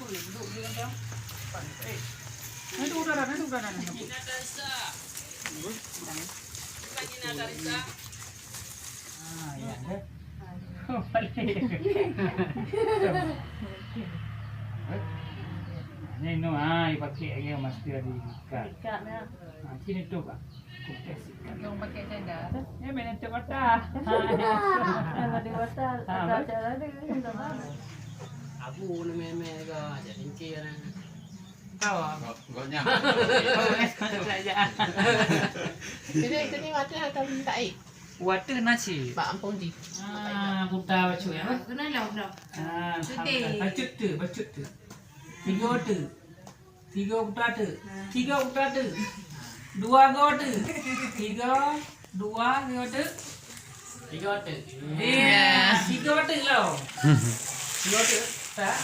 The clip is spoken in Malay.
duduk dia kan dah. Ini duduk dah. Ya deh. Balik. Ni no pakai aja mesti ada ikat. Ikatnya. Sini tu kak. Yung pakai tenda. Ya mana tu mata. Kalau dewasa ada cara dia sudah mana. Abu ni meme ke jadi tinggi kan. Tahu. Goknya. Saja. Jadi ni mata atau minta air. Water nasi. Pak ampun di. Buta baju ya. Kena lau. Bacut tu. Tiga buta tu. Dua gotu. Tiga, dua gotu. Tiga tu. Tiga gotu lah. Tiga gotu. Tak.